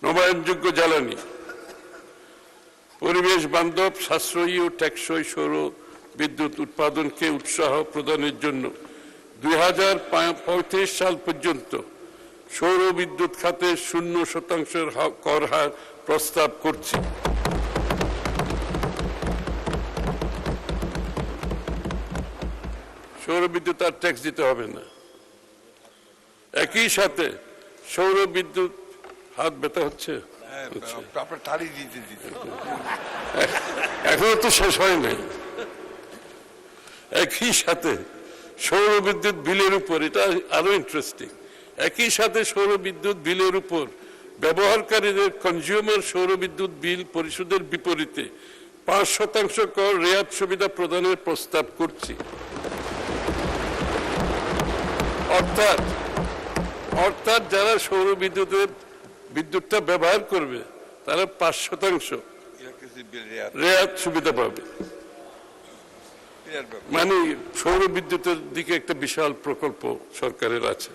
নবায়নযোগ্য জ্বালানি, পরিবেশ বান্ধব সাশ্রয়ী ও টেকসই সৌর বিদ্যুৎ উৎপাদনকে উৎসাহ প্রদানের জন্য 2035 সাল পর্যন্ত সৌর বিদ্যুৎ খাতে 0% কর হার প্রস্তাব করছি। সৌর বিদ্যুৎ আর ট্যাক্স দিতে হবে না। একই সাথে সৌর বিদ্যুৎ হাত ব্যথা হচ্ছে, এখনো তো শেষ হয় নাই। একই সাথে সৌর বিদ্যুৎ বিলের উপর, এটা আরো ইন্টারেস্টিং, একই সাথে সৌর বিদ্যুৎ বিলের উপর ব্যবহারকারীদের কনজিউমার সৌর বিদ্যুৎ বিল পরিশোধের বিপরীতে 5% কর রেয়াত সুবিধা প্রদানের প্রস্তাব করছি। অর্থাৎ যারা সৌর বিদ্যুৎটা ব্যবহার করবে তারা 5% রেয়াত সুবিধা পাবে। মানে সৌর বিদ্যুতের দিকে একটা বিশাল প্রকল্প সরকারের আছে।